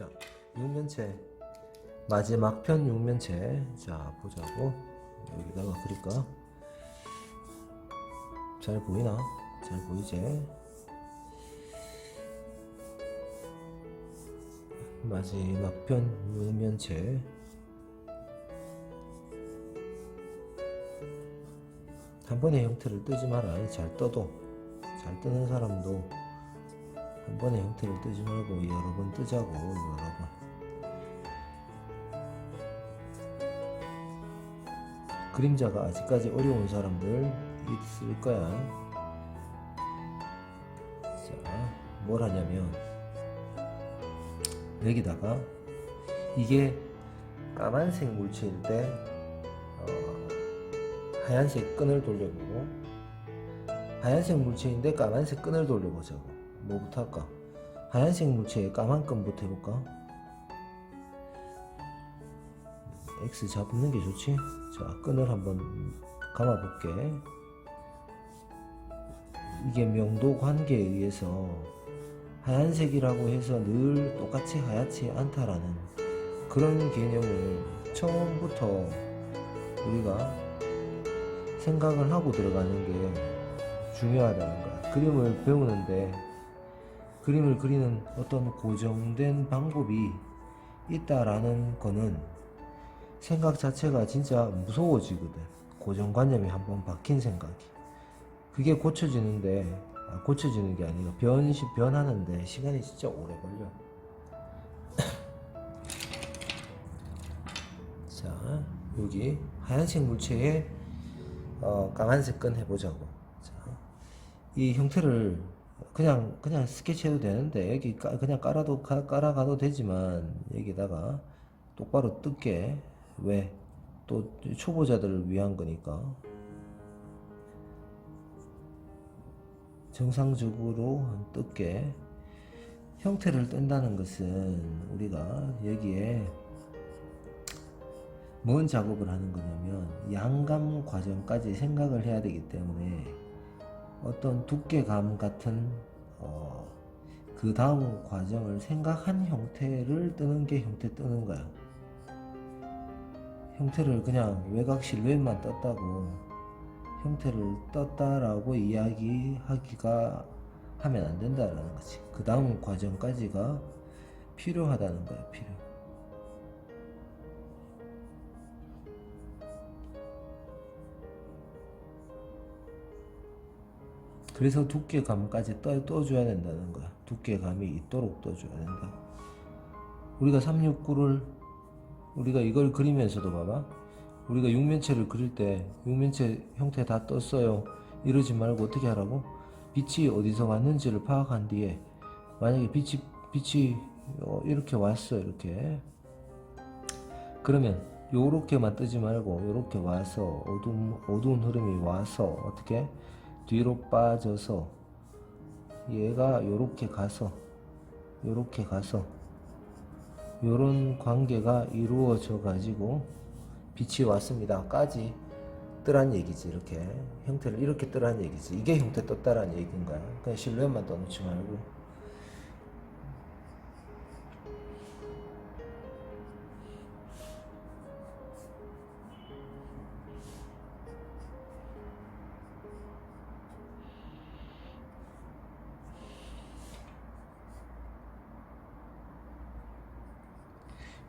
자, 육면체 마지막 편 육면체. 자, 보자고. 여기다가 그릴까? 잘 보이나? 잘 보이지? 마지막 편 육면체. 한 번의 형태를 뜨지 마라. 잘 떠도, 잘 뜨는 사람도 한 번의 형태를 뜨지 말고 여러 번 뜨자고. 여러 번. 그림자가 아직까지 어려운 사람들 있을 거야. 자, 뭘 하냐면 여기다가 이게 까만색 물체일 때 하얀색 끈을 돌려보고, 하얀색 물체인데 까만색 끈을 돌려보자고. 뭐부터 할까? 하얀색 물체에 까만 끈부터 해볼까? X 잡는 게 좋지? 자, 끈을 한번 감아볼게. 이게 명도 관계에 의해서 하얀색이라고 해서 늘 똑같이 하얗지 않다라는 그런 개념을 처음부터 우리가 생각을 하고 들어가는 게 중요하다는 거야. 그림을 배우는데 그림을 그리는 어떤 고정된 방법이 있다라는 거는 생각 자체가 진짜 무서워지거든. 고정관념이 한번 박힌 생각이. 그게 고쳐지는데, 고쳐지는 게 아니라 변하는데 시간이 진짜 오래 걸려. 자, 여기 하얀색 물체에 까만색 끈 해보자고. 자, 이 형태를 그냥 스케치해도 되는데, 여기 그냥 깔아가도 되지만, 여기다가 똑바로 뜯게. 왜? 또 초보자들을 위한 거니까. 정상적으로 뜯게. 형태를 뜬다는 것은 우리가 여기에 뭔 작업을 하는 거냐면 양감 과정까지 생각을 해야 되기 때문에 어떤 두께감 같은 그 다음 과정을 생각한 형태를 뜨는 게 형태 뜨는 거야. 형태를 그냥 외곽 실루엣만 떴다고 형태를 떴다라고 이야기하기가 하면 안 된다라는 거지. 그 다음 과정까지가 필요하다는 거야. 필요. 그래서 두께감까지 떠줘야 된다는 거야. 두께감이 있도록 떠줘야 된다. 우리가 369를 우리가 이걸 그리면서도 봐봐. 우리가 육면체를 그릴 때 육면체 형태 다 떴어요 이러지 말고 어떻게 하라고? 빛이 어디서 왔는지를 파악한 뒤에 만약에 빛이 이렇게 왔어. 이렇게 그러면 요렇게만 뜨지 말고 요렇게 와서 어두운 흐름이 와서 어떻게 뒤로 빠져서 얘가 요렇게 가서 요런 관계가 이루어져 가지고 빛이 왔습니다 까지 뜨란 얘기지. 이렇게 형태를 이렇게 뜨란 얘기지. 이게 형태 떴다라는 얘기인 거야. 그냥 실루엣만 떠놓지 말고.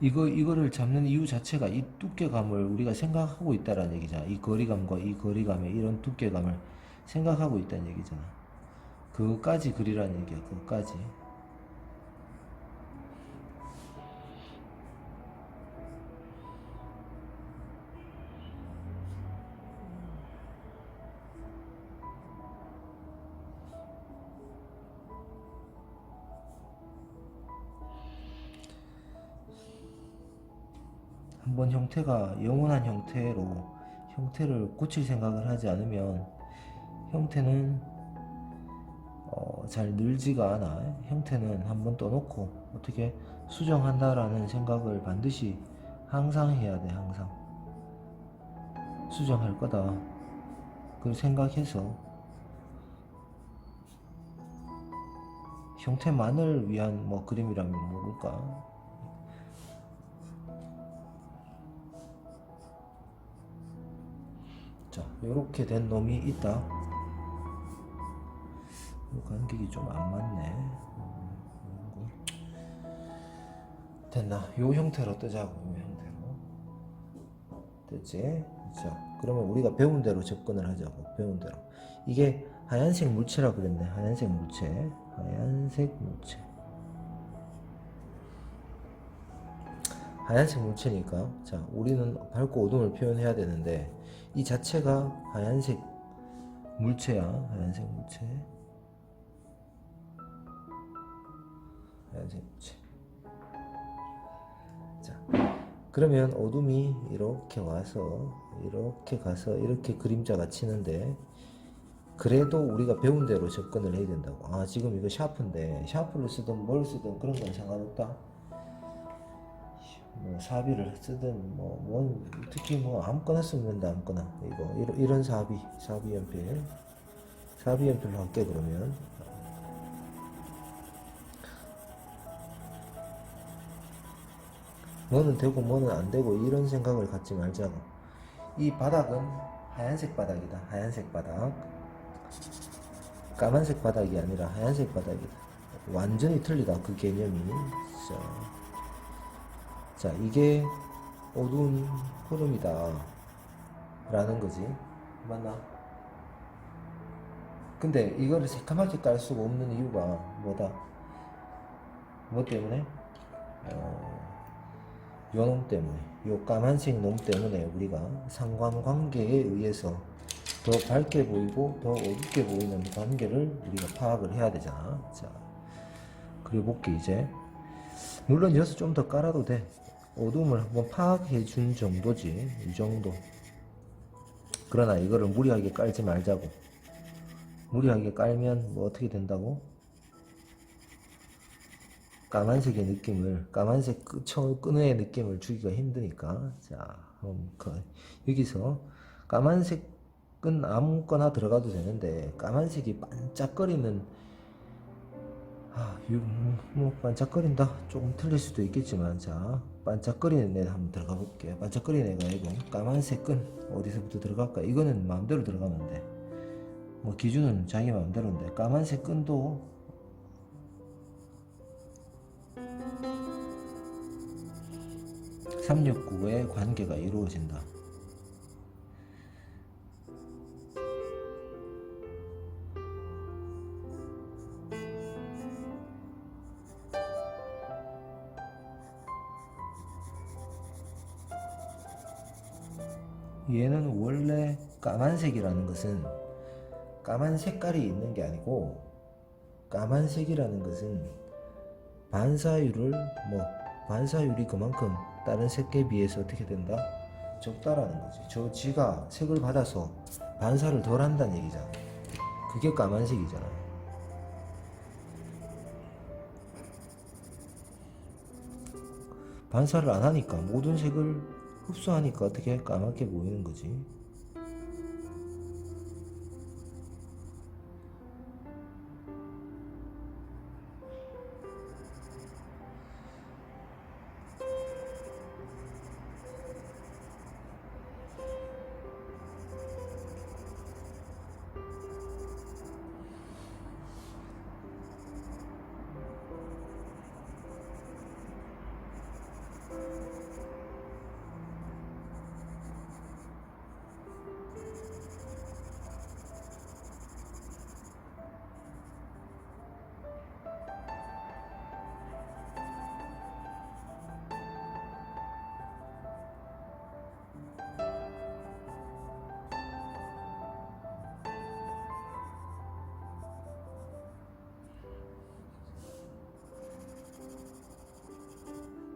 이거를 잡는 이유 자체가 이 두께감을 우리가 생각하고 있다라는 얘기잖아. 이 거리감과 이 거리감의 이런 두께감을 생각하고 있다는 얘기잖아. 그거까지 그리라는 얘기야. 그거까지. 한번 형태가 영원한 형태를 고칠 생각을 하지 않으면 형태는 잘 늘지가 않아. 형태는 한번 떠놓고 어떻게 수정한다라는 생각을 반드시 항상 해야 돼. 항상 수정할 거다 그걸 생각해서 형태만을 위한 뭐 그림이라면 모를까. 요렇게 된 놈이 있다. 간격이 좀 안 맞네. 됐나? 요 형태로 뜨자고. 요 형태로 됐지? 자, 그러면 우리가 배운 대로 접근을 하자고. 배운 대로. 이게 하얀색 물체라 그랬네. 하얀색 물체. 하얀색 물체. 하얀색 물체니까, 자, 우리는 밝고 어둠을 표현해야 되는데 이 자체가 하얀색 물체야. 하얀색 물체. 하얀색 물체. 자, 그러면 어둠이 이렇게 와서 이렇게 가서 이렇게 그림자가 치는데, 그래도 우리가 배운 대로 접근을 해야 된다고. 아, 지금 이거 샤프인데 샤프를 쓰든 뭘 쓰든 그런 건 상관없다. 뭐 사비를 쓰든 뭐 특히 뭐 아무거나 쓰면 된다. 아무거나. 이거 이런 사비 연필로 할게. 그러면 뭐는 되고 뭐는 안 되고 이런 생각을 갖지 말자고. 이 바닥은 하얀색 바닥이다. 하얀색 바닥. 까만색 바닥이 아니라 하얀색 바닥이다. 완전히 틀리다. 그 개념이. 자, 이게 어두운 흐름이다 라는 거지. 맞나? 근데 이거를 새카맣게 깔 수가 없는 이유가 뭐다? 뭐 때문에? 요 놈 때문에, 요 까만색 놈 때문에 우리가 상관관계에 의해서 더 밝게 보이고 더 어둡게 보이는 관계를 우리가 파악을 해야 되잖아. 자, 그려볼게. 이제 물론 여기서 좀 더 깔아도 돼. 어둠을 한번 파악해 준 정도지. 이 정도. 그러나 이거를 무리하게 깔지 말자고. 무리하게 깔면 뭐 어떻게 된다고? 까만색의 느낌을, 까만색 끈의 느낌을 주기가 힘드니까. 자, 여기서 까만색은 아무거나 들어가도 되는데, 까만색이 반짝거리는, 뭐 반짝거린다. 조금 틀릴 수도 있겠지만, 자, 반짝거리는 애 한번 들어가 볼게요. 반짝거리는 애가 이거 까만색 끈 어디서부터 들어갈까? 이거는 마음대로 들어가면 돼. 뭐 기준은 자기 마음대로인데, 까만색 끈도 369의 관계가 이루어진다. 얘는 원래 까만색이라는 것은 까만 색깔이 있는 게 아니고, 까만색이라는 것은 반사율이 그만큼 다른 색에 비해서 어떻게 된다? 적다라는 거지. 저 지가 색을 받아서 반사를 덜 한다는 얘기잖아. 그게 까만색이잖아. 반사를 안 하니까, 모든 색을 흡수하니까 어떻게 까맣게 보이는 거지.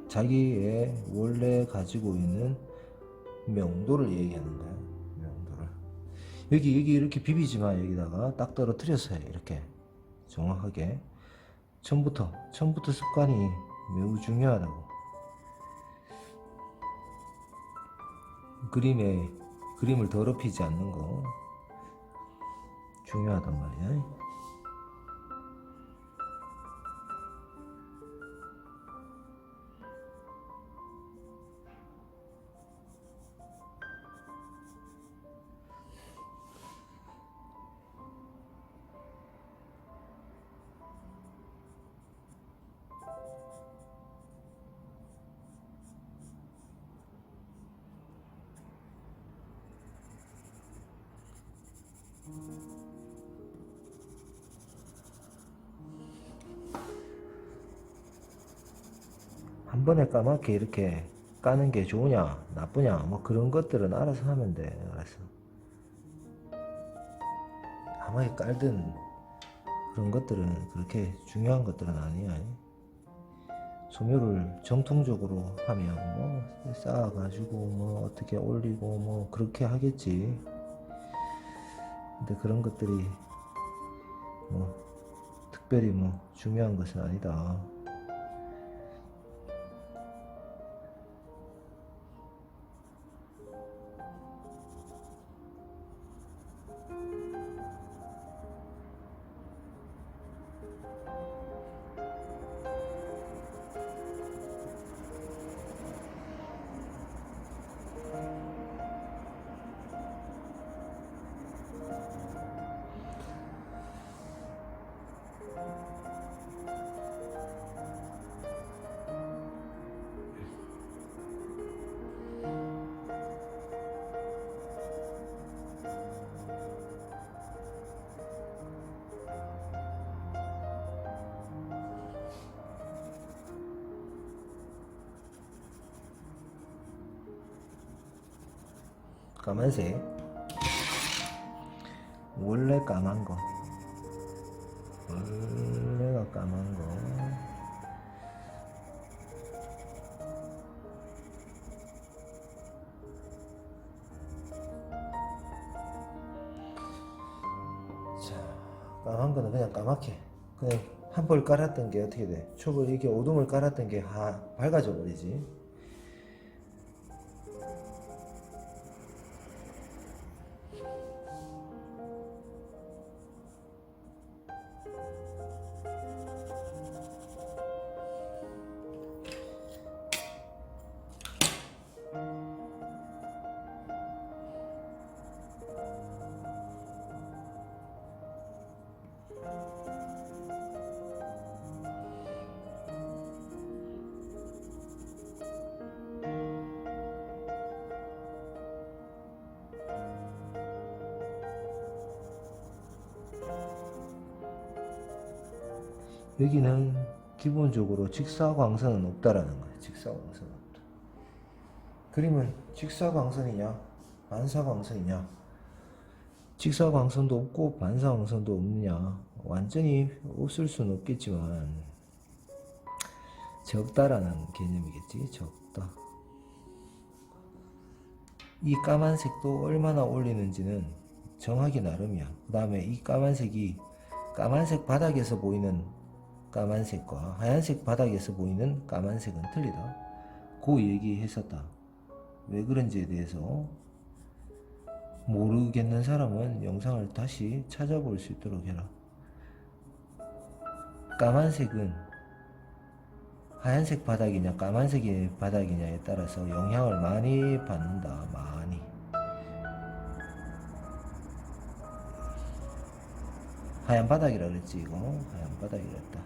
자기의 원래 가지고 있는 명도를 얘기하는 거야. 명도를. 여기 이렇게 비비지 마. 여기다가 딱 떨어뜨려서 해. 이렇게 정확하게. 처음부터 습관이 매우 중요하다고. 그림을 더럽히지 않는 거 중요하단 말이야. 한 번에 까맣게 이렇게 까는 게 좋으냐 나쁘냐 뭐 그런 것들은 알아서 하면 돼. 알았어. 까맣게 깔든 그런 것들은 그렇게 중요한 것들은 아니야. 소묘를 정통적으로 하면 뭐 쌓아가지고 뭐 어떻게 올리고 뭐 그렇게 하겠지. 근데 그런 것들이 뭐 특별히 뭐 중요한 것은 아니다. 까만색 원래 까만 거 원래가 까만 거 자, 까만 거는 그냥 까맣게 그냥 한 벌 깔았던 게 어떻게 돼? 촉을 이렇게 오둠을 깔았던 게 밝아져 버리지. 여기는 기본적으로 직사광선은 없다라는 거예요. 직사광선은 없다. 그림은 직사광선이냐 반사광선이냐, 직사광선도 없고 반사광선도 없느냐, 완전히 없을 수는 없겠지만 적다라는 개념이겠지. 적다. 이 까만색도 얼마나 올리는지는 정하기 나름이야. 그 다음에 이 까만색이 까만색 바닥에서 보이는 까만색과 하얀색 바닥에서 보이는 까만색은 틀리다. 그 얘기 했었다. 왜 그런지에 대해서 모르겠는 사람은 영상을 다시 찾아볼 수 있도록 해라. 까만색은 하얀색 바닥이냐 까만색 바닥이냐에 따라서 영향을 많이 받는다. 많이. 하얀 바닥이라 그랬지. 이거 하얀 바닥이라 했다.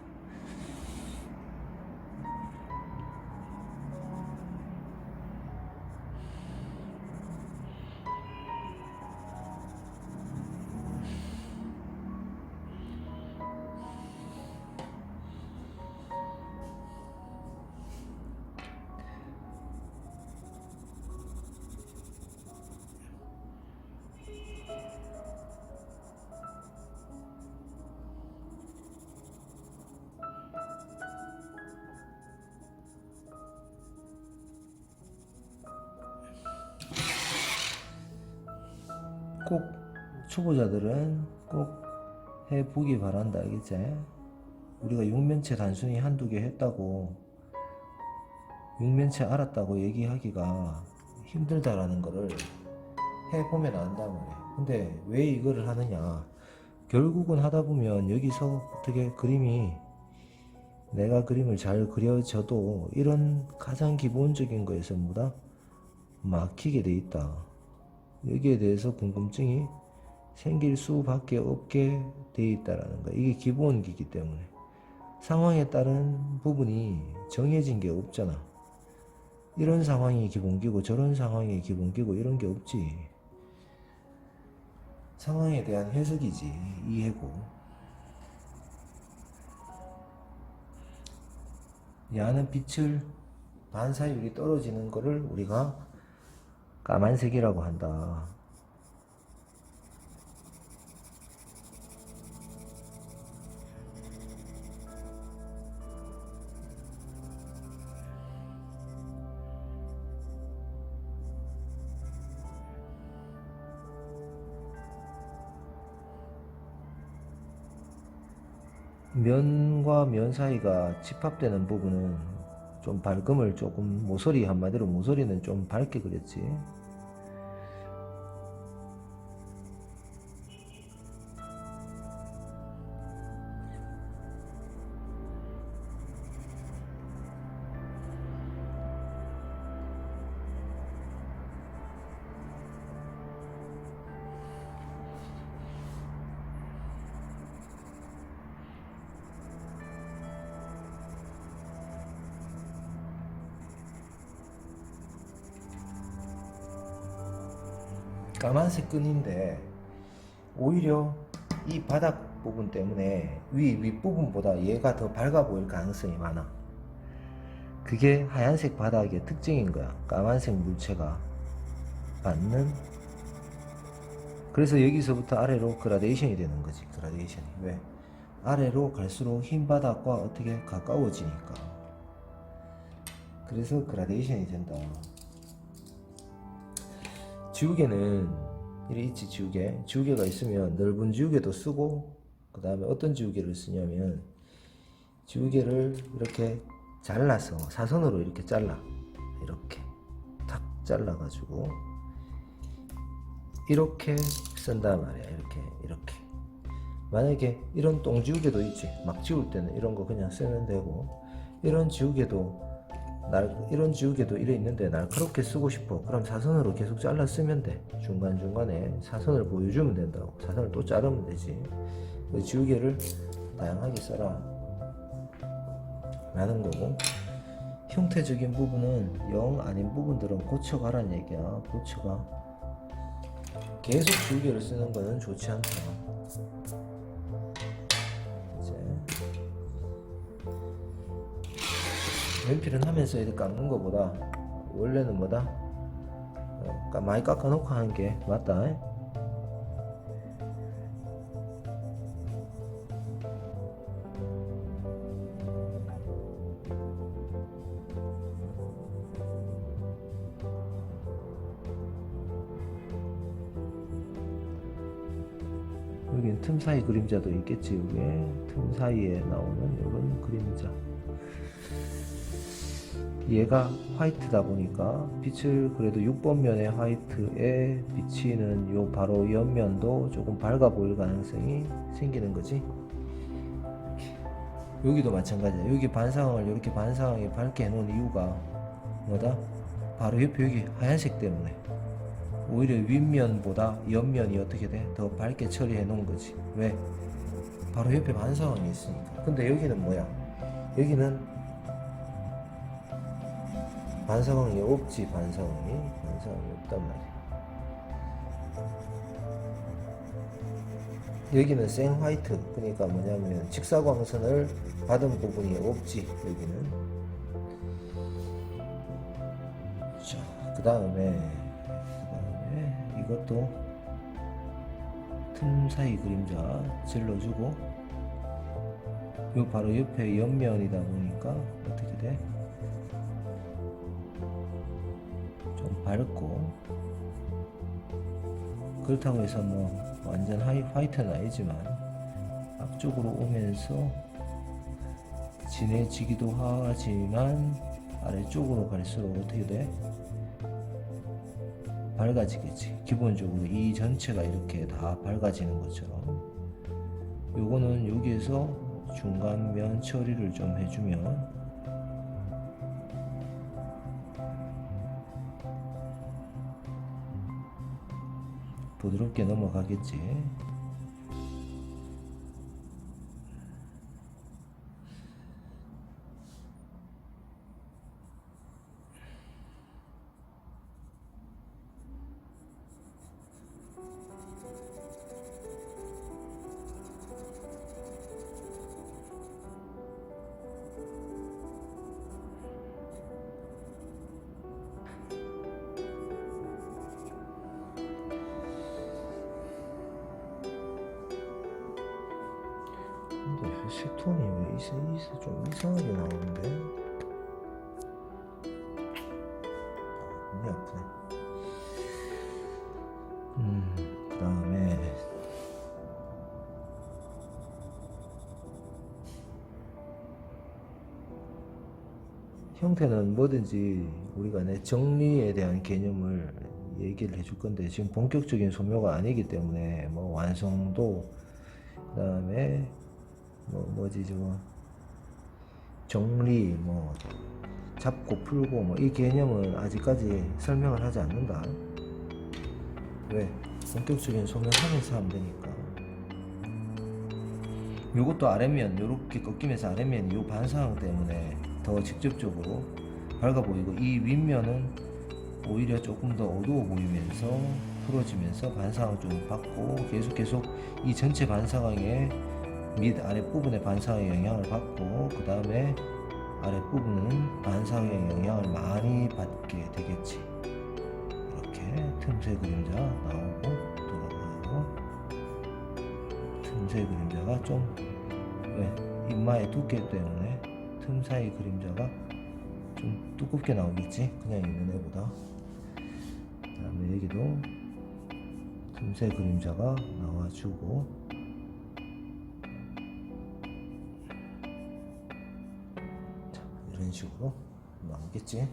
꼭 초보자들은 꼭 해보기 바란다. 알겠지? 우리가 육면체 단순히 한두 개 했다고 육면체 알았다고 얘기하기가 힘들다라는 거를 해보면 안다는 거예요. 근데 왜 이거를 하느냐, 결국은 하다 보면 여기서 어떻게 그림이 내가 그림을 잘 그려져도 이런 가장 기본적인 거에 전부 다 막히게 돼 있다. 여기에 대해서 궁금증이 생길 수밖에 없게 돼 있다라는 거. 이게 기본기이기 때문에 상황에 따른 부분이 정해진 게 없잖아. 이런 상황이 기본기고 저런 상황이 기본기고 이런 게 없지. 상황에 대한 해석이지. 이해고. 야는 빛을 반사율이 떨어지는 거를 우리가 까만색이라고 한다. 면과 면 사이가 집합되는 부분은 좀 밝음을 조금, 모서리, 한마디로 모서리는 좀 밝게 그렸지. 까만색 끈인데 오히려 이 바닥 부분 때문에 윗부분보다 얘가 더 밝아 보일 가능성이 많아. 그게 하얀색 바닥의 특징인 거야. 까만색 물체가 받는. 그래서 여기서부터 아래로 그라데이션이 되는 거지. 그라데이션이. 왜? 아래로 갈수록 흰 바닥과 어떻게 가까워지니까. 그래서 그라데이션이 된다. 지우개는 이래 있지. 지우개가 있으면 넓은 지우개도 쓰고, 그 다음에 어떤 지우개를 쓰냐면 지우개를 이렇게 잘라서 사선으로 이렇게 잘라. 이렇게 탁 잘라가지고 이렇게 쓴단 말이야. 이렇게 만약에 이런 똥지우개도 있지. 막 지울 때는 이런 거 그냥 쓰면 되고, 이런 지우개도 이래 있는데 날카롭게 쓰고 싶어. 그럼 사선으로 계속 잘라 쓰면 돼. 중간중간에 사선을 보여주면 된다고. 사선을 또 자르면 되지. 그 지우개를 다양하게 써라 라는 거고, 형태적인 부분은 영 아닌 부분들은 고쳐가라는 얘기야. 고쳐가. 계속 지우개를 쓰는 거는 좋지 않다. 이제 연필은 하면서 이렇게 깎는 거보다 원래는 뭐다? 많이 깎아놓고 하는 게 맞다. 여긴 틈 사이 그림자도 있겠지. 여기에 틈 사이에 나오는 이런 그림자. 얘가 화이트다 보니까 빛을 그래도 6번 면의 화이트에 비치는 요 바로 옆면도 조금 밝아 보일 가능성이 생기는 거지. 여기도 마찬가지야. 여기 반사광을 이렇게 반사광에 밝게 해놓은 이유가 뭐다? 바로 옆에 여기 하얀색 때문에. 오히려 윗면보다 옆면이 어떻게 돼? 더 밝게 처리해 놓은 거지. 왜? 바로 옆에 반사광이 있으니까. 근데 여기는 뭐야? 여기는 반사광이 없지. 반사광이 없단 말이야. 여기는 생 화이트. 그러니까 뭐냐면 직사광선을 받은 부분이 없지. 여기는. 자, 그 다음에 이것도 틈 사이 그림자 질러주고, 요 바로 옆에 옆면이다 보니까 어떻게 돼? 좀 밝고, 그렇다고 해서 뭐 완전 화이트는 아니지만 앞쪽으로 오면서 진해지기도 하지만 아래쪽으로 갈수록 어떻게 돼? 밝아지겠지. 기본적으로 이 전체가 이렇게 다 밝아지는 것처럼. 요거는 여기에서 중간면 처리를 좀 해주면 부드럽게 넘어가겠지. 색 톤이 왜 좀 이상하게 나오는데? 눈이 아프네. 그 다음에 형태는 뭐든지 우리가 내 정리에 대한 개념을 얘기를 해줄 건데 지금 본격적인 소묘가 아니기 때문에 뭐 완성도 그 다음에 뭐지 저 정리 뭐 잡고 풀고 뭐 이 개념은 아직까지 설명을 하지 않는다. 왜? 본격적인 소묘하면서 하면 되니까. 요것도 아랫면 요렇게 꺾이면서 아랫면 요 반사항 때문에 더 직접적으로 밝아 보이고 이 윗면은 오히려 조금 더 어두워 보이면서 풀어지면서 반사항 좀 받고 계속 이 전체 반사광의 밑 아랫부분의 반사광의 영향을 받고 그 다음에 아랫부분은 반사광의 영향을 많이 받게 되겠지. 이렇게 틈새 그림자 나오고 돌아가고 틈새 그림자가 좀 왜? 이마의 두께 때문에 틈 사이 그림자가 좀 두껍게 나오겠지? 그냥 있는 애보다. 그 다음에 여기도 틈새 그림자가 나와주고 자, 이런 식으로 나오겠지?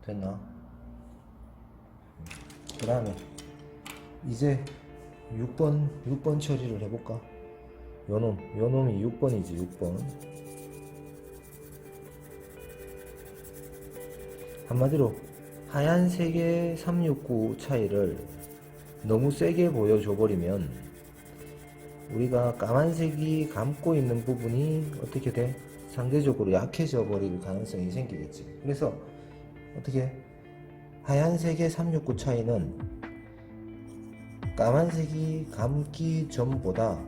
됐나? 그 다음에 이제 6번 처리를 해볼까? 요놈이 6번이지 6번. 한마디로 하얀색의 369 차이를 너무 세게 보여줘 버리면 우리가 까만색이 감고 있는 부분이 어떻게 돼? 상대적으로 약해져 버릴 가능성이 생기겠지. 그래서 어떻게 하얀색의 369 차이는 까만색이 감기 전보다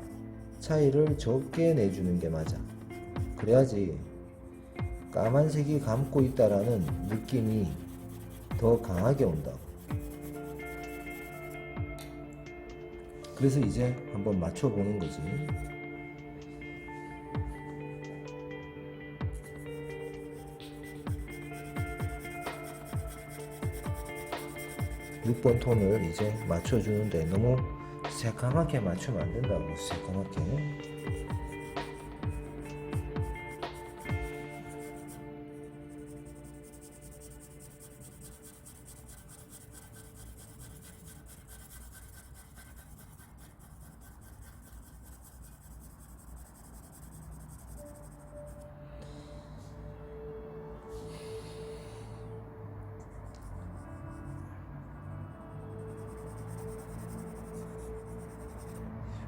차이를 적게 내주는 게 맞아. 그래야지 까만색이 감고 있다라는 느낌이 더 강하게 온다. 그래서 이제 한번 맞춰보는 거지. (6번) 톤을 이제 맞춰주는데 너무 새까맣게 맞추면 안 된다고. 새까맣게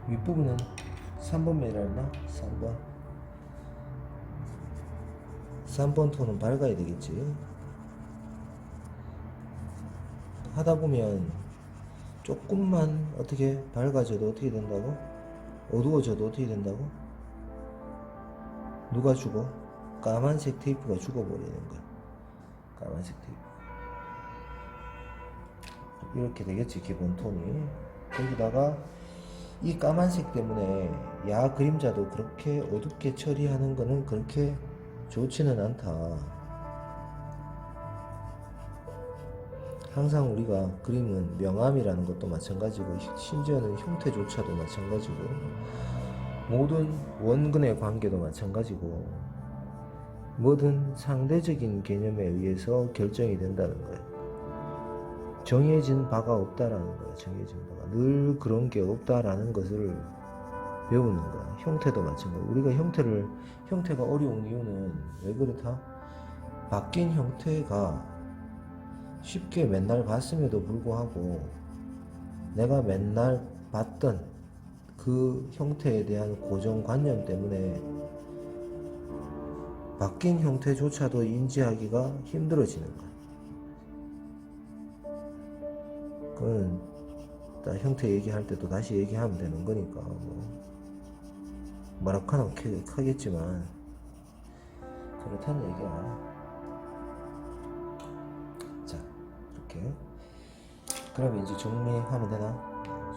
윗부분은 3번 매라나? 3번 톤은 밝아야 되겠지. 하다보면 조금만 어떻게 밝아져도 어떻게 된다고? 어두워져도 어떻게 된다고? 누가 죽어? 까만색 테이프가 죽어버리는 거야. 까만색 테이프. 이렇게 되겠지 기본 톤이. 거기다가 이 까만색 때문에 야 그림자도 그렇게 어둡게 처리하는 거는 그렇게 좋지는 않다. 항상 우리가 그림은 명암이라는 것도 마찬가지고 심지어는 형태조차도 마찬가지고 모든 원근의 관계도 마찬가지고 뭐든 상대적인 개념에 의해서 결정이 된다는 거예요. 정해진 바가 없다라는 거야. 정해진 바가 늘 그런 게 없다라는 것을 배우는 거야. 형태도 마찬가지. 우리가 형태가 어려운 이유는 왜 그렇다? 바뀐 형태가 쉽게 맨날 봤음에도 불구하고 내가 맨날 봤던 그 형태에 대한 고정관념 때문에 바뀐 형태조차도 인지하기가 힘들어지는 거야. 그건 일단 형태 얘기할 때도 다시 얘기하면 되는 거니까 뭐라카는 하겠지만 그렇다는 얘기야. 자, 이렇게 그러면 이제 정리하면 되나?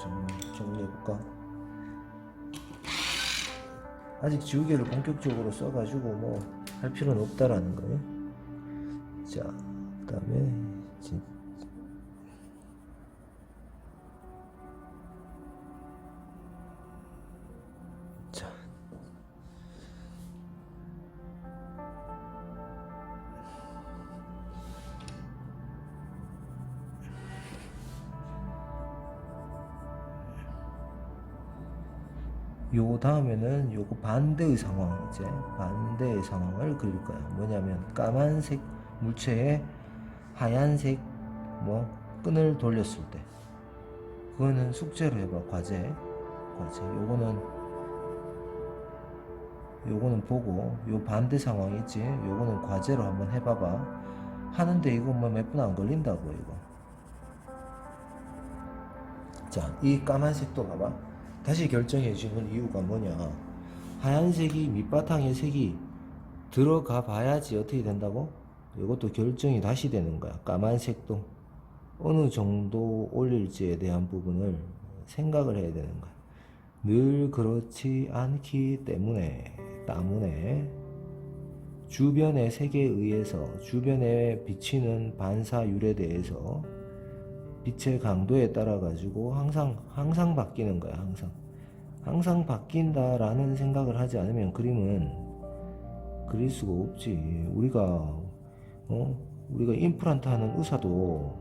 정리해볼까? 아직 지우개를 본격적으로 써가지고 뭐 할 필요는 없다라는 거예요. 자, 그다음에 자, 요 다음에는 요거 반대의 상황, 이제 반대의 상황을 그릴 거야. 뭐냐면 까만색 물체에 하얀색 뭐 끈을 돌렸을 때, 그거는 숙제로 해봐. 과제. 요거는 보고, 요 반대 상황 있지, 요거는 과제로 한번 해봐봐. 하는데 이거 뭐 몇 분 안 걸린다고 이거. 자, 이 까만색도 봐봐. 다시 결정해 주는 이유가 뭐냐, 하얀색이 밑바탕에 색이 들어가 봐야지 어떻게 된다고? 이것도 결정이 다시 되는 거야. 까만색도 어느 정도 올릴지에 대한 부분을 생각을 해야 되는 거야. 늘 그렇지 않기 때문에 주변의 색에 의해서, 주변에 비치는 반사율에 대해서 빛의 강도에 따라 가지고 항상 바뀌는 거야. 항상 바뀐다라는 생각을 하지 않으면 그림은 그릴 수가 없지. 우리가 임플란트 하는 의사도,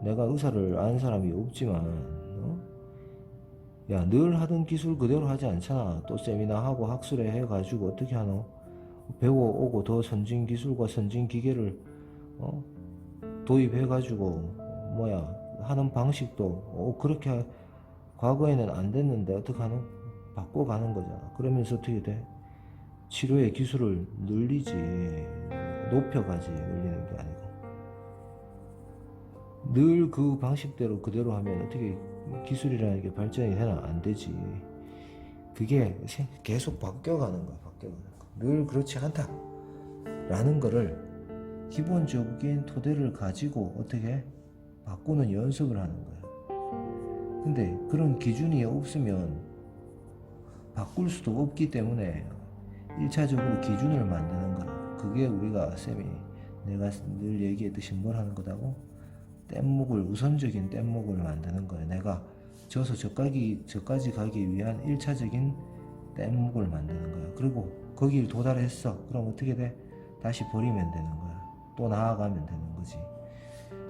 내가 의사를 아는 사람이 없지만 야, 늘 하던 기술 그대로 하지 않잖아. 또 세미나하고 학술회 해가지고 어떻게 하노? 배워오고 더 선진 기술과 선진 기계를 도입해가지고 하는 방식도 그렇게 과거에는 안 됐는데 어떻게 하노? 바꿔가는 거잖아. 그러면서 어떻게 돼? 치료의 기술을 늘리지, 높여가지, 늘리는 게 아니고. 늘 그 방식대로 그대로 하면 어떻게 기술이라는 게 발전이 되나? 안 되지. 그게 계속 바뀌어가는 거야. 늘 그렇지 않다 라는 거를 기본적인 토대를 가지고 어떻게 바꾸는 연습을 하는 거야. 근데 그런 기준이 없으면 바꿀 수도 없기 때문에 1차적으로 기준을 만드는 거라. 그게 우리가 내가 늘 얘기했듯이 뭘 하는 거다고? 우선적인 뗏목을 만드는 거야. 내가 저까지 가기 위한 1차적인 뗏목을 만드는 거야. 그리고 거길 도달했어. 그럼 어떻게 돼? 다시 버리면 되는 거야. 또 나아가면 되는 거지.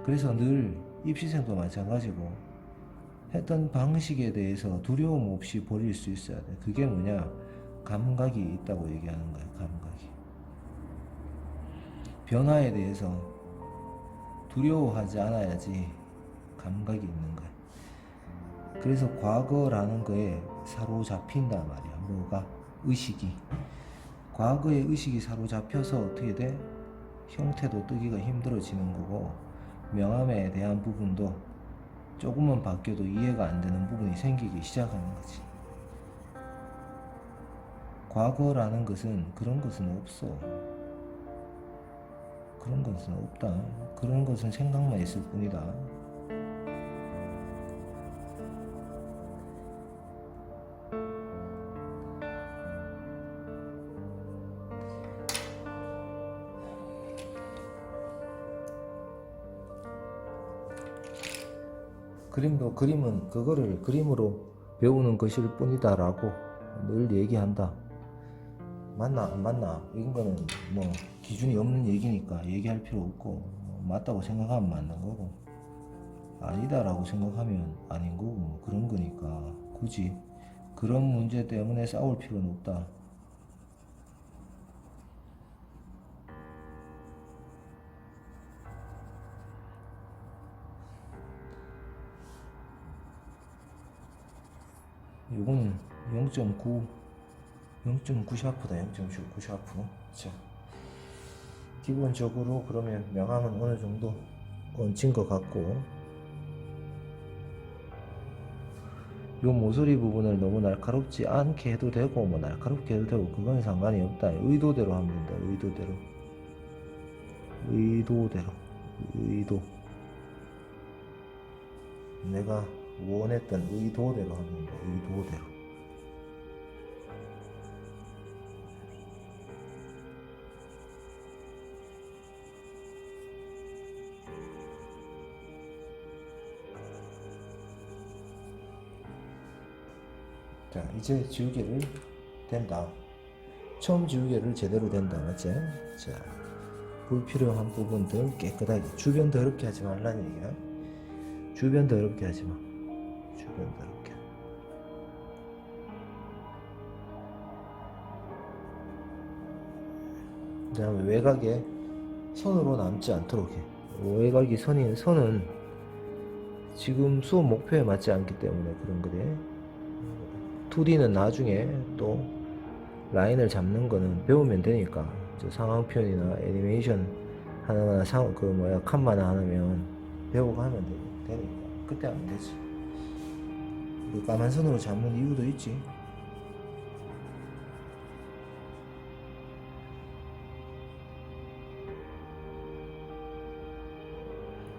그래서 늘 입시생도 마찬가지고 했던 방식에 대해서 두려움 없이 버릴 수 있어야 돼. 그게 뭐냐? 감각이 있다고 얘기하는 거야. 감각이. 변화에 대해서 두려워하지 않아야지 감각이 있는 거야. 그래서 과거라는 거에 사로잡힌단 말이야. 뭐가? 의식이. 과거의 의식이 사로잡혀서 어떻게 돼? 형태도 뜨기가 힘들어지는 거고, 명암에 대한 부분도 조금만 바뀌어도 이해가 안 되는 부분이 생기기 시작하는 거지. 과거라는 것은 그런 것은 없어. 그런 것은 없다. 그런 것은 생각만 있을 뿐이다. 그림은 그거를 그림으로 배우는 것일 뿐이다 라고 늘 얘기한다. 맞나 안 맞나? 이건 거는 뭐 기준이 없는 얘기니까 얘기할 필요 없고, 맞다고 생각하면 맞는 거고 아니다 라고 생각하면 아닌 거고, 뭐 그런 거니까 굳이 그런 문제 때문에 싸울 필요는 없다. 요거는 0.9 샤프다. 0.9 샤프. 자, 기본적으로 그러면 명암은 어느 정도 얹힌 것 같고, 요 모서리 부분을 너무 날카롭지 않게 해도 되고, 뭐 날카롭게 해도 되고, 그건 상관이 없다. 의도대로 하면 된다. 의도. 내가 원했던 의도대로 하면 된다. 의도대로. 자, 이제 지우개를 된다. 처음 지우개를 제대로 된다. 맞지? 자, 불필요한 부분들 깨끗하게. 주변 더럽게 하지 말라는 얘기야. 주변 더럽게 하지 마. 주변 더럽게. 그 다음에 외곽에 선으로 남지 않도록 해. 외곽이 선은 지금 수업 목표에 맞지 않기 때문에 그런 거래. 2D는 나중에 또 라인을 잡는 거는 배우면 되니까. 저 상황 표현이나 애니메이션 하나나 칸만 하나면 배우고 하면 되니까. 그때 하면 되지. 그 까만 선으로 잡는 이유도 있지.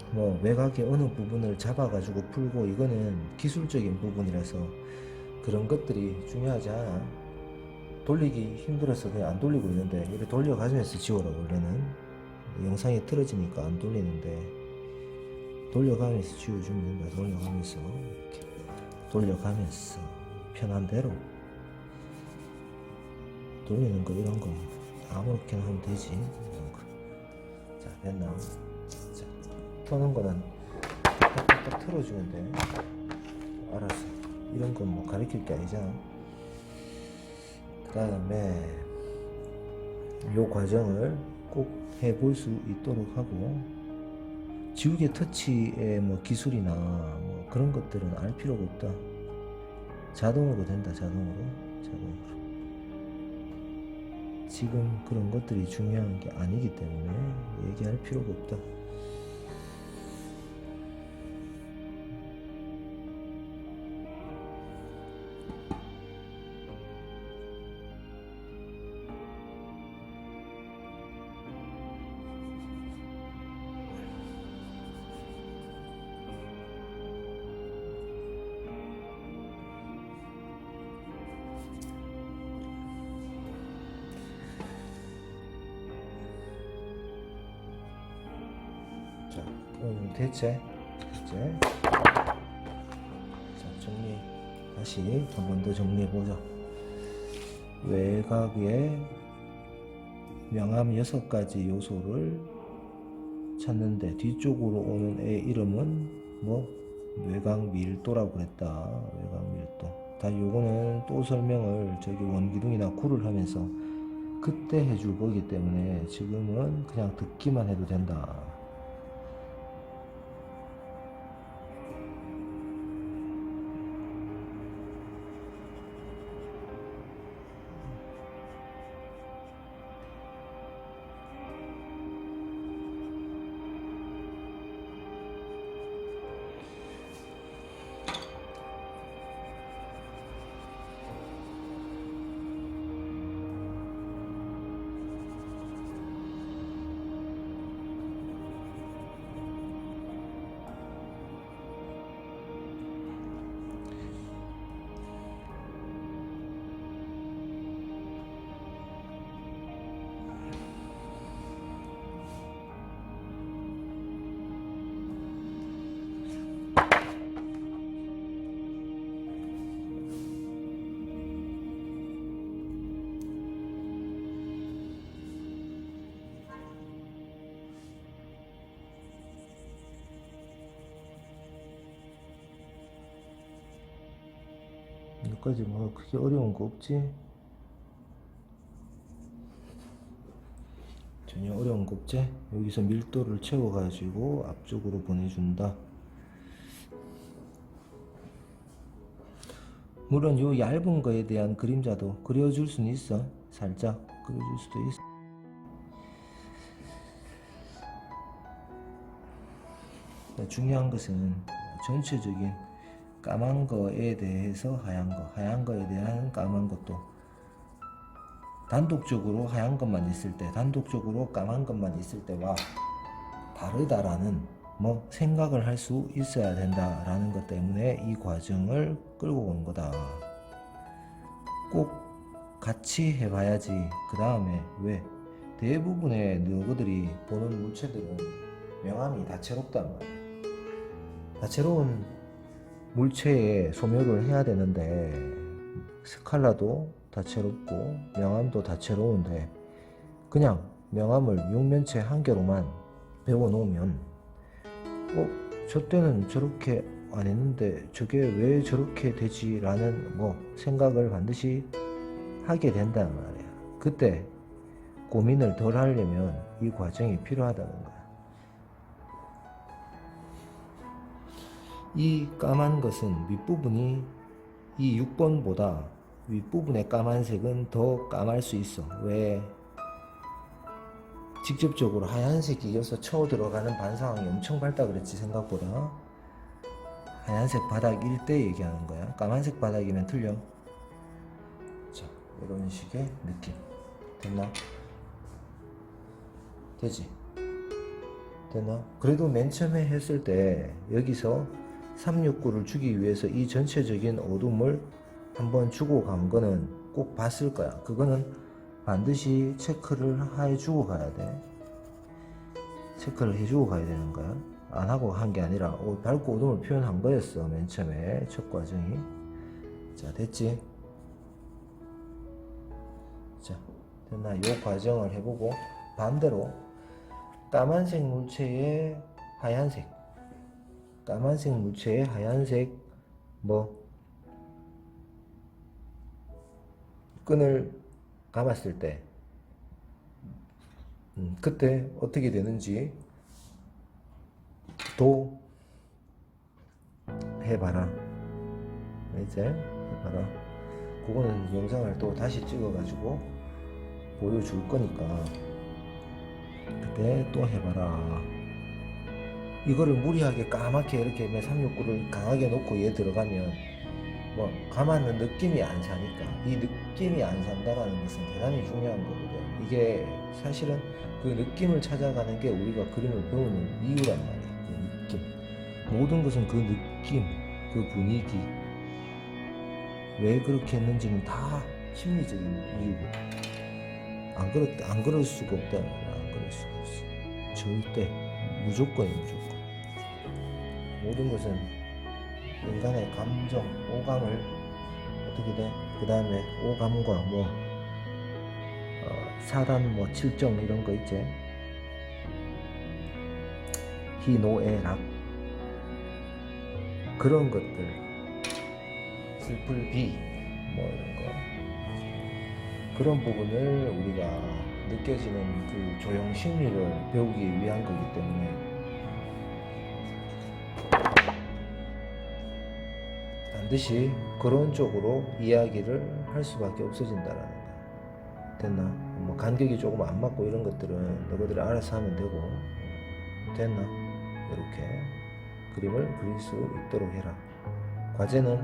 뭐 외곽의 어느 부분을 잡아가지고 풀고, 이거는 기술적인 부분이라서 그런 것들이 중요하지 않아. 돌리기 힘들어서 그냥 안 돌리고 있는데, 이렇게 돌려가면서 지워라. 원래는 영상이 틀어지니까 안 돌리는데 돌려가면서 지워주면 된다. 돌려가면서 이렇게 돌려가면서 편한 대로 돌리는 거, 이런 거 아무렇게나 하면 되지. 이런 거. 자, 됐나? 자, 터는 거는 딱 틀어주면 돼. 알았어. 이런 건 뭐 가르칠 게 아니잖아. 그 다음에 요 과정을 꼭 해볼 수 있도록 하고, 지우개 터치의 뭐 기술이나 뭐 그런 것들은 알 필요가 없다. 자동으로 된다. 자동으로. 지금 그런 것들이 중요한 게 아니기 때문에 얘기할 필요가 없다. 자, 그럼 대체 이제 자, 정리 다시 한 번 더 정리해 보자. 외곽의 명암 6가지 요소를 찾는데 뒤쪽으로 오는 애 이름은 뭐 외곽 밀도라고 그랬다. 외곽 밀도. 다 요거는 또 설명을 저기 원기둥이나 쿨을 하면서 그때 해줄 거기 때문에 지금은 그냥 듣기만 해도 된다. 여기까지 뭐 그렇게 어려운 거 없지? 전혀 어려운 거 없지? 여기서 밀도를 채워가지고 앞쪽으로 보내준다. 물론 요 얇은 거에 대한 그림자도 그려줄 수는 있어. 살짝 그려줄 수도 있어. 중요한 것은 전체적인 까만 거에 대해서 하얀 거에 대한 까만 것도 단독적으로 하얀 것만 있을 때, 단독적으로 까만 것만 있을 때와 다르다라는 뭐 생각을 할 수 있어야 된다라는 것 때문에 이 과정을 끌고 온 거다. 꼭 같이 해봐야지. 그 다음에 왜 대부분의 너희들이 보는 물체들은 명암이 다채롭단 말이야. 다채로운 물체에 소묘를 해야 되는데 스칼라도 다채롭고 명암도 다채로운데 그냥 명암을 육면체 한 개로만 배워놓으면 저 때는 저렇게 안 했는데 저게 왜 저렇게 되지? 라는 생각을 반드시 하게 된다는 말이야. 그때 고민을 덜 하려면 이 과정이 필요하다는 거야. 이 까만 것은 윗부분이 이 6번보다 윗부분의 까만색은 더 까말 수 있어. 왜? 직접적으로 하얀색이 이어서 쳐 들어가는 반사광이 엄청 밝다 그랬지. 생각보다 하얀색 바닥일 때 얘기하는 거야. 까만색 바닥이면 틀려. 자, 이런 식의 느낌 됐나? 되지? 됐나? 그래도 맨 처음에 했을 때 여기서 369를 주기 위해서 이 전체적인 어둠을 한번 주고 간 거는 꼭 봤을 거야. 그거는 반드시 체크를 해주고 가야 돼. 체크를 해주고 가야 되는 거야. 안 하고 한 게 아니라 밝고 어둠을 표현한 거였어. 맨 처음에 첫 과정이. 자, 됐지? 자, 됐나? 이 과정을 해보고 반대로 까만색 물체의 하얀색, 까만색 물체의 하얀색 끈을 감았을 때 그때 어떻게 되는지 또 해봐라. 이제 해봐라. 그거는 영상을 또 다시 찍어가지고 보여줄 거니까 그때 또 해봐라. 이거를 무리하게 까맣게 이렇게 369를 강하게 놓고 얘 들어가면 감았는 느낌이 안 사니까, 이 느낌이 안 산다라는 것은 대단히 중요한 거거든. 이게 사실은 그 느낌을 찾아가는 게 우리가 그림을 배우는 이유란 말이야. 그 느낌, 모든 것은 그 느낌, 그 분위기, 왜 그렇게 했는지는 다 심리적인 이유고, 안 그럴 수가 없다는 거야. 안 그럴 수가 없어. 절대 무조건이야. 무조건. 모든 것은 인간의 감정, 오감을 어떻게 돼? 그 다음에 오감과 사단, 7정 이런 거 있지? 희노애락 그런 것들, 슬플 비 이런 거, 그런 부분을 우리가 느껴지는 그 조형 심리를 배우기 위한 거기 때문에 반드시 그런 쪽으로 이야기를 할 수밖에 없어진다라는 거야. 됐나? 간격이 조금 안 맞고 이런 것들은 너희들이 알아서 하면 되고, 됐나? 이렇게 그림을 그릴 수 있도록 해라. 과제는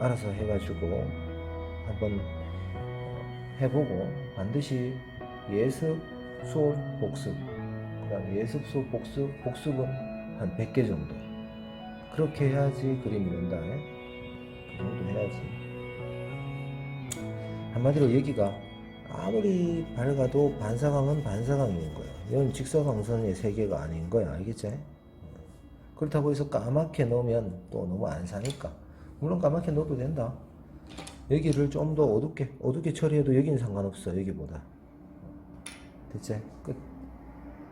알아서 해가지고 한번 해보고 반드시 예습, 수업, 복습, 그 다음에 예습, 수업, 복습은 한 100개 정도. 그렇게 해야지 그림이 는다. 그 정도 해야지. 한마디로 여기가 아무리 밝아도 반사광은 반사광인 거야. 이건 직사광선의 세계가 아닌 거야. 알겠지? 그렇다고 해서 까맣게 넣으면 또 너무 안 사니까, 물론 까맣게 넣어도 된다. 여기를 좀 더 어둡게 처리해도 여기는 상관없어. 여기보다. 됐지? 끝.